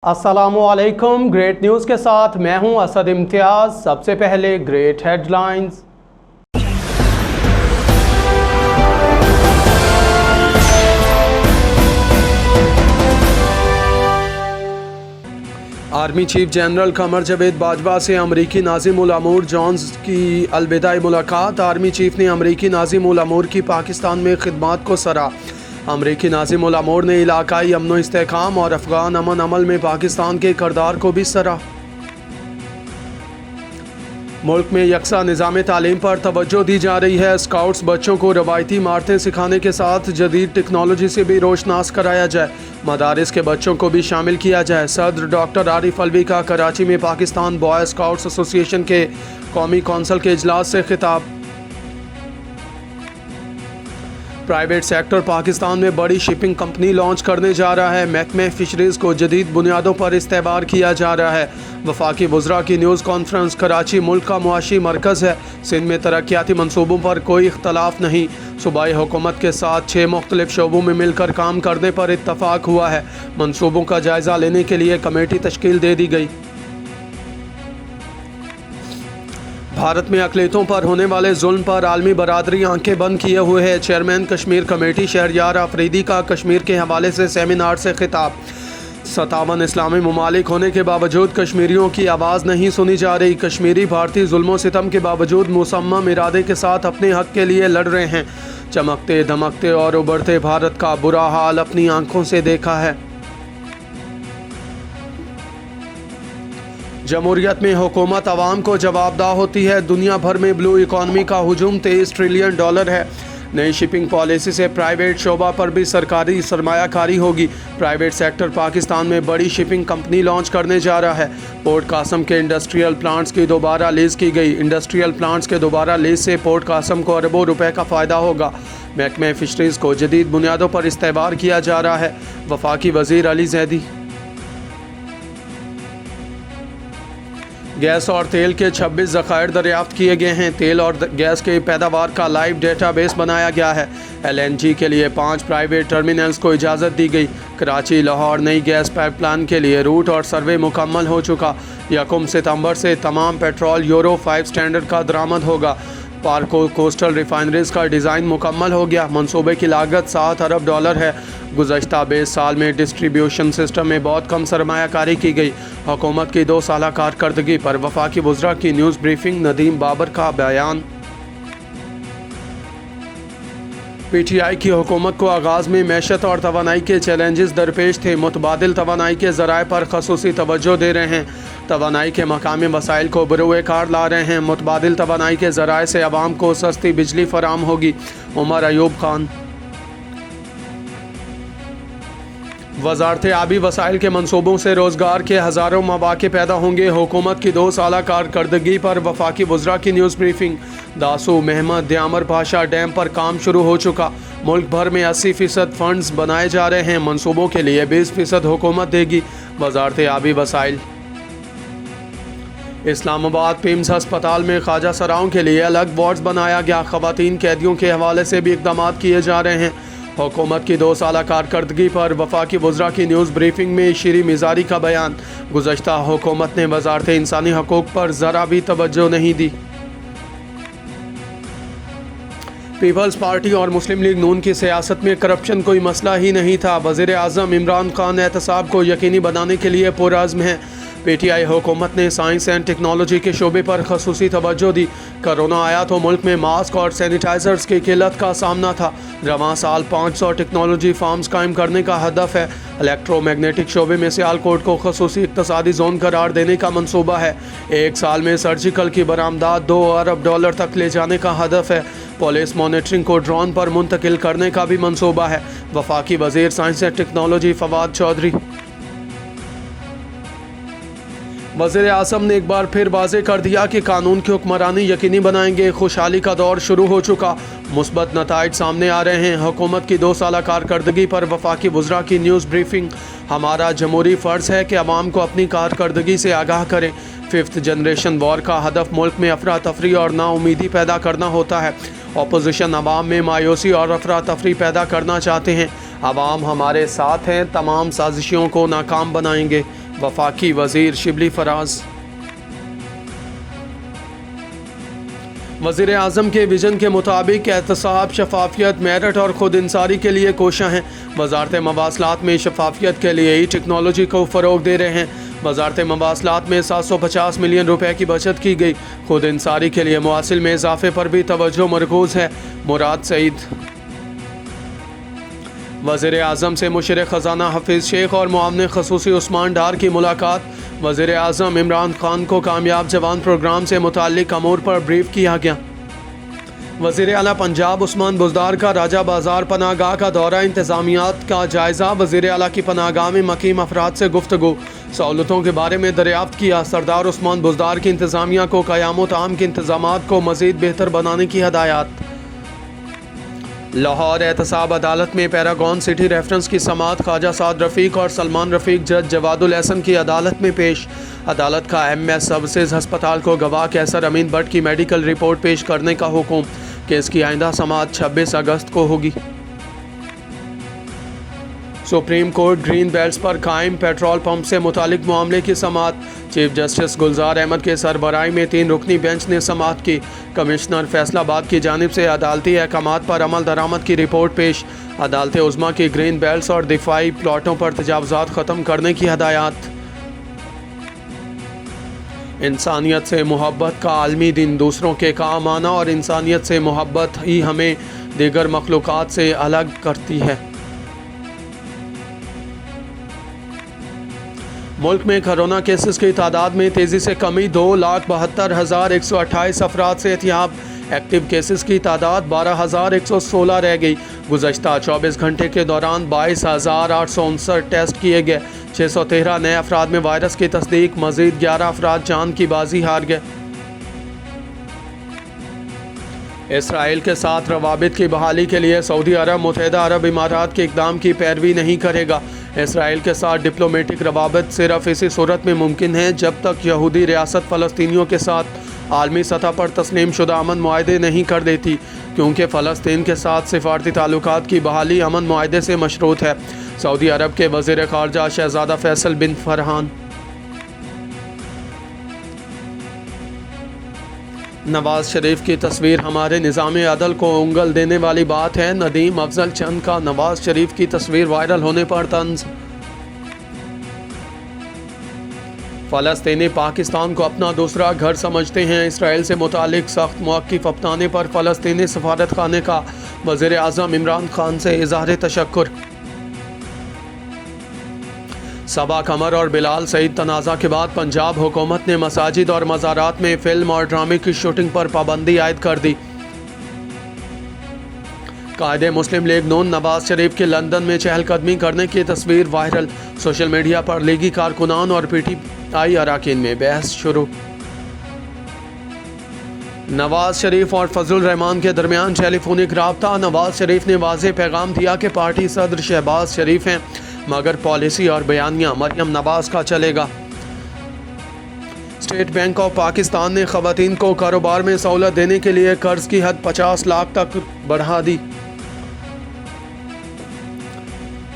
अस्सलामुअलैकुम। Great news के साथ मैं हूं असद इम्तियाज़। सबसे पहले great headlines. Army chief general Qamar Javed Bajwa से अमरीकी नाज़िम उल अमूर जॉन्स की अलविदाई मुलाकात। आर्मी चीफ ने अमरीकी नाज़िम उल अमूर की पाकिस्तान में खिदमात को सराहा। अमरीकी नाज़िम उल अमूर ने इलाकाई अमन इस्तेहकाम और अफ़गान अमन अमल में पाकिस्तान के किरदार को भी सराहा। मुल्क में यकसा निज़ाम तालीम पर तवज्जो दी जा रही है। स्काउट्स बच्चों को रवायती महारतें सिखाने के साथ जदीद टेक्नोलॉजी से भी रोशनास कराया जाए। मदारिस के बच्चों को भी शामिल किया जाए। सदर डॉक्टर आरिफ अलवी का कराची में पाकिस्तान बॉय स्काउट्स एसोसिएशन के कौमी कौंसिल के इजलास से खिताब। प्राइवेट सेक्टर पाकिस्तान में बड़ी शिपिंग कंपनी लॉन्च करने जा रहा है। महकमे फिशरीज़ को जदीद बुनियादों पर इस्तेमाल किया जा रहा है। वफाकी वज़रा की न्यूज़ कॉन्फ्रेंस। कराची मुल्क का मुआशी मरकज़ है। सिंध में तरक्याती मनसूबों पर कोई इख्तलाफ नहीं। सूबाई हुकूमत के साथ 6 मुख्तलिफ शोबों में मिलकर काम करने पर इत्तफाक हुआ है। मनसूबों का जायज़ा लेने के लिए कमेटी तश्कील दे दी गई। भारत में अक़लियतों पर होने वाले जुल्म पर आलमी बरादरी आंखें बंद किए हुए है। चेयरमैन कश्मीर कमेटी शहरयार आफरीदी का कश्मीर के हवाले से सेमिनार से खिताब। 57 इस्लामी ममालिक होने के बावजूद कश्मीरियों की आवाज़ नहीं सुनी जा रही। कश्मीरी भारतीय जुल्मों सितम के बावजूद मुसम्मम इरादे के साथ अपने हक़ के लिए लड़ रहे हैं। चमकते धमकते और उभरते भारत का बुरा हाल अपनी आंखों से देखा है। जमहूरियत में हुकूमत आवाम को जवाबदाह होती है। दुनिया भर में ब्लू इकॉनमी का हुजूम $23 ट्रिलियन है। नई शिपिंग पॉलिसी से प्राइवेट शोबा पर भी सरकारी सरमायाकारी होगी। प्राइवेट सेक्टर पाकिस्तान में बड़ी शिपिंग कंपनी लॉन्च करने जा रहा है। पोर्ट कासम के इंडस्ट्रियल प्लांट्स की दोबारा लीज की गई। इंडस्ट्रियल प्लांट्स के दोबारा लीज से पोर्ट कासम को अरबों रुपए का फ़ायदा होगा। महकमे फिशरीज़ को जदीद बुनियादों पर इस्तेमाल किया जा रहा है। वफाकी वज़ीर अली ज़ैदी। गैस और तेल के 26 ज़खायर दरियाफ्त किए गए हैं। तेल और गैस के पैदावार का लाइव डेटाबेस बनाया गया है। LNG के लिए 5 प्राइवेट टर्मिनल्स को इजाज़त दी गई। कराची लाहौर नई गैस पाइपलाइन के लिए रूट और सर्वे मुकम्मल हो चुका। 1 सितंबर से तमाम पेट्रोल यूरो 5 स्टैंडर्ड का दरामद होगा। पार्को कोस्टल रिफाइनरीज का डिज़ाइन मुकम्मल हो गया। मंसूबे की लागत $7 अरब है। गुज़श्ता 20 साल में डिस्ट्रीब्यूशन सिस्टम में बहुत कम सरमायाकारी की गई। हुकूमत की 2 साल कारकर्दगी पर वफाकी वज़रा की न्यूज़ ब्रीफिंग। नदीम बाबर का बयान। PTI की हुकूमत को आगाज़ में मैशत और तवानाई के चैलेंजेस दरपेश थे। मुतबादिल तवानाई के ज़राए पर खसूसी तवज्जो दे रहे हैं। तवानाई के मकामी वसाइल को बरूए कार ला रहे हैं। मुतबादिल तवानाई के ज़राए से आवाम को सस्ती बिजली फराम होगी। उमर अयूब खान। वज़ारत आबी वसाइल के मनसूबों से रोज़गार के हज़ारों मौक़े पैदा होंगे। हुकूमत की 2 साल कारकर्दगी पर वफाकी वज़रा की news briefing. Dasu Mahmad द्यामर Pasha dam पर काम शुरू हो चुका। मुल्क भर में 80% फ़ंड्स बनाए जा रहे हैं। मनसूबों के लिए 20% हुकूमत देगी। वज़ारत आबी वसाइल। इस्लामाबाद पिम्स अस्पताल में ख्वाजा सराओं के लिए अलग वार्ड्स बनाया गया। ख़वातीन कैदियों के हवाले से भी इक़दाम किए जा रहे हैं। हुकूमत की 2 साल कारकर्दगी पर वफाकी वज़रा की न्यूज़ ब्रीफिंग में शीरी मिज़ारी का बयान। गुज़श्ता हुकूमत ने वज़ारत इंसानी हकूक़ पर ज़रा भी तवज्जो नहीं दी। पीपल्स पार्टी और मुस्लिम लीग नून की सियासत में करप्शन कोई मसला ही नहीं था। वज़ीर आज़म इमरान खान एहतसाब को यकीनी बनाने के लिए पुरअज़्म हैं। PTI हुकूमत ने साइंस एंड टेक्नोलॉजी के शोबे पर खसूसी तवज्जो दी। कोरोना आया तो मुल्क में मास्क और सैनिटाइज़र्स की किल्लत का सामना था। रवां साल 500 टेक्नोलॉजी फार्म्स कायम करने का हदफ है। इलेक्ट्रोमैग्नेटिक शोबे में सियालकोट को खसूसी इक़्तिसादी जोन करार देने का मंसूबा है। 1 साल में सर्जिकल की बरामदात $2 अरब तक ले जाने का हदफ है। पुलिस मॉनिटरिंग को ड्रोन पर मुंतकिल करने का भी मंसूबा है। वफाकी वज़ीर science and technology Fawad Chaudhry. वज़ीर आज़म ने एक बार फिर वाज़ेह कर दिया कि कानून की हुक्मरानी यकीनी बनाएंगे। खुशहाली का दौर शुरू हो चुका। मुस्बत नताइज सामने आ रहे हैं। हुकूमत की 2 साल कारकर्दगी पर वफाकी वज़रा की न्यूज़ ब्रीफिंग। हमारा जमहूरी फ़र्ज़ है कि अवाम को अपनी कारकर्दगी से आगाह करें। 5th जनरेशन वॉर का हदफ मुल्क में अफरा तफरी और नाउमीदी पैदा करना होता है। अपोजिशन अवाम में मायूसी और अफरा तफरी पैदा करना चाहते हैं। अवाम हमारे साथ हैं। तमाम साजिशों को नाकाम बनाएंगे। वफाकी वजीर शिबली फराज। वज़ीर आज़म के विजन के मुताबिक एहतसाब, शफाफियत, मेरिट और खुद इंसारी के लिए कोशां हैं। वज़ारत मवासलात में शफाफियत के लिए ही टेक्नोलॉजी को फ़रोग दे रहे हैं। वज़ारत मवासलात में 750 मिलियन रुपए की बचत की गई। खुद इंसारी के लिए मुआसिल में इजाफे पर भी तवज्जो मरकूज़ है। मुराद सईद। वज़ीर आज़म से मुशीर ख़ज़ाना हफीज़ शेख और मुआवन ख़ुसूसी उस्मान डार की मुलाकात। वज़ीर आज़म इमरान खान को कामयाब जवान प्रोग्राम से मुताल्लिक़ अमूर पर ब्रीफ किया गया। वज़ीर आला पंजाब उस्मान बुज़दार का राजा बाज़ार पनागाह का दौरा, इंतज़ामियात का जायज़ा। वज़ीर आला की पनागाह में मकीम अफराद से गुफ्तगू, सहूलतों के बारे में दरियाफ्त किया। सरदार उस्मान बुज़दार की इंतज़ामिया को क़याम ताम के इंतज़ामात को मज़ीद बेहतर बनाने की हदायत। लाहौर एहतसाब अदालत में पैरागॉन सिटी रेफरेंस की समाअत। ख्वाजा साद रफ़ीक और सलमान रफ़ीक जज जवादुल एहसन की अदालत में पेश। अदालत का MS सर्विसेज हस्पताल को गवाह कैसर अमीन भट्ट की मेडिकल रिपोर्ट पेश करने का हुक्म। केस की आइंदा समाअत 26 अगस्त को होगी। सुप्रीम कोर्ट ग्रीन बेल्ट्स पर कायम पेट्रोल पंप से मुतालिक मामले की समाअत। चीफ जस्टिस गुलजार अहमद के सरबराही में 3 रुकनी बेंच ने समाअत की। कमिश्नर फैसलाबाद की जानिब से अदालती अहकामात पर अमल दरामद की रिपोर्ट पेश। अदालत उज़्मा की ग्रीन बेल्ट्स और दिफाई प्लाटों पर तजावुज़ात ख़त्म करने की हदायत। इंसानियत से मोहब्बत का आलमी दिन। दूसरों के काम आना और इंसानियत से मोहब्बत ही हमें दीगर मखलूक़ात से अलग करती है। मुल्क में कोरोना केसेस की तादाद में तेज़ी से कमी। 2,72,128 अफराद सेहतियाब। एक्टिव केसेस की तादाद 12,116 रह गई। गुज़श्ता 24 घंटे के दौरान 22,859 टेस्ट किए गए। 613 नए अफराद में वायरस की तस्दीक। मज़ीद 11 अफराद जान की बाजी हार गए। इसराइल के साथ रवाबित की बहाली के लिए सऊदी अरब मुत्तहिदा अरब इमारात के इक़दाम की पैरवी नहीं करेगा। इसराइल के साथ डिप्लोमेटिक रवाबित सिर्फ इसी सूरत में मुमकिन है जब तक यहूदी रियासत फ़लस्तीनियों के साथ आलमी सतह पर तस्लीम शुदा अमन मुआहदे नहीं कर देती, क्योंकि फ़लस्तीन के साथ सिफारती ताल्लुकात की बहाली अमन मुआहदे से मशरूत है। सऊदी अरब के वज़ीर ख़ारजा शहज़ादा फैसल बिन फरहान। नवाज शरीफ की तस्वीर हमारे निज़ाम अदल को उंगल देने वाली बात है। नदीम अफजल चंद का नवाज शरीफ की तस्वीर वायरल होने पर तंज। फ़लस्तीनी पाकिस्तान को अपना दूसरा घर समझते हैं। इसराइल से मुतालिक सख्त मौक़िफ़ अपनाने पर फ़लस्तीनी सफारत खाने का वज़ीर आज़म इमरान खान से इज़हार तशक्कुर। सबा कमर और बिलाल सईद तनाज़ा के बाद पंजाब हुकूमत ने मसाजिद और मज़ारात में फ़िल्म और ड्रामे की शूटिंग पर पाबंदी आयद कर दी। कायदे मुस्लिम लीग नून नवाज शरीफ के लंदन में चहलकदमी करने की तस्वीर वायरल। सोशल मीडिया पर लीगी कारकुनान और PTI अरकान में बहस शुरू। नवाज शरीफ और फजलुर रहमान के दरमियान टेलीफोनिक राब्ता। नवाज शरीफ ने वाज़ेह पैगाम दिया कि पार्टी सदर शहबाज शरीफ हैं, मगर पॉलिसी और बयानिया मरियम नवाज का चलेगा। स्टेट बैंक ऑफ पाकिस्तान ने ख़वातीन को कारोबार में सहूलत देने के लिए कर्ज की हद 50 लाख तक बढ़ा दी।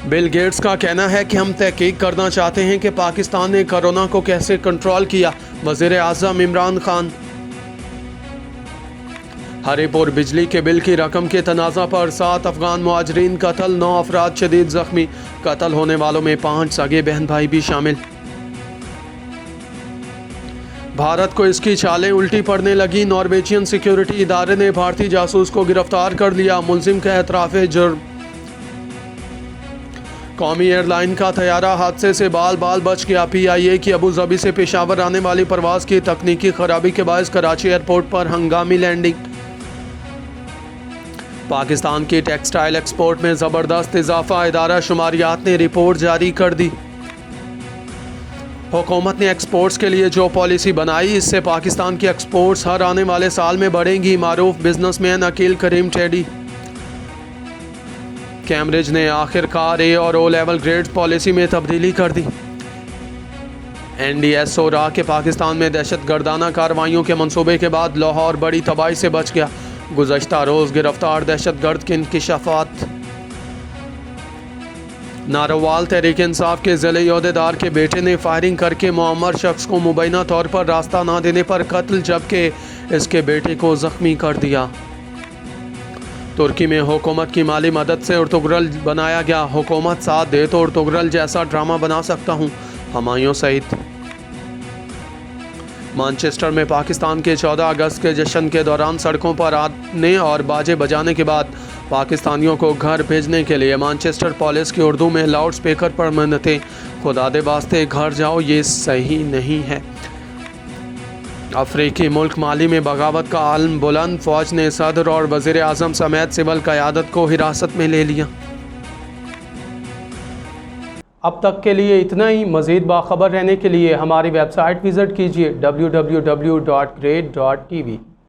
बिल गेट्स का कहना है कि हम तहकीक करना चाहते हैं कि पाकिस्तान ने कोरोना को कैसे कंट्रोल किया। वज़ीर आज़म इमरान खान। हरिपुर बिजली के बिल की रकम के तनाज़ा पर 7 अफगान मुहाजिरीन कत्ल, 9 अफराद शदीद ज़ख्मी। कत्ल होने वालों में 5 सगे बहन भाई भी शामिल। भारत को इसकी चालें उल्टी पड़ने लगी। नॉर्वेजियन सिक्योरिटी इदारे ने भारतीय जासूस को गिरफ्तार कर लिया। मुलजिम का एतराफ़ जुर्म। कौमी एयरलाइन का तैयारा हादसे से बाल बाल बच गया। PIA की अबू धाबी से पेशावर आने वाली परवाज़ की तकनीकी खराबी के बायस कराची एयरपोर्ट पर हंगामी लैंडिंग। पाकिस्तान की टेक्सटाइल एक्सपोर्ट में ज़बरदस्त इजाफा। इदारा शुमारियात ने रिपोर्ट जारी कर दी। हुकूमत ने एक्सपोर्ट्स के लिए जो पॉलिसी बनाई, इससे पाकिस्तान की एक्सपोर्ट्स हर आने वाले साल में बढ़ेंगी। मारूफ बिजनेसमैन अकील करीम टेडी। कैम्ब्रिज ने आखिरकार A और O लेवल ग्रेड पॉलिसी में तब्दीली कर दी। NDSO रहा कि पाकिस्तान में दहशतगर्दाना कार्रवाइयों के मंसूबे के बाद लाहौर बड़ी तबाही से बच गया। गुज़श्ता रोज़ गिरफ्तार दहशतगर्द के इंकिशाफात। ناروال تحریک انصاف کے ضلعی عہدیدار کے بیٹے نے فائرنگ کر کے معمر شخص کو مبینہ طور پر راستہ نہ دینے پر قتل جبکہ اس کے بیٹے کو زخمی کر دیا۔ ترکی میں حکومت کی مالی مدد سے ارطغرل بنایا گیا، حکومت ساتھ دے تو ارطغرل جیسا ڈرامہ بنا سکتا ہوں، ہمایوں سعید۔ مانچسٹر میں پاکستان کے 14 اگست کے جشن کے دوران سڑکوں پر آنے اور باجے بجانے کے بعد پاکستانیوں کو گھر بھیجنے کے لیے مانچسٹر پولیس کی اردو میں لاؤڈ سپیکر پر منتیں، خدا دے واسطے گھر جاؤ، یہ صحیح نہیں ہے۔ افریقی ملک مالی میں بغاوت کا عالم بلند، فوج نے صدر اور وزیر اعظم سمیت سول قیادت کو حراست میں لے لیا۔ اب تک کے لیے اتنا ہی۔ مزید باخبر رہنے کے لیے ہماری ویب سائٹ وزٹ کیجیے www.great.tv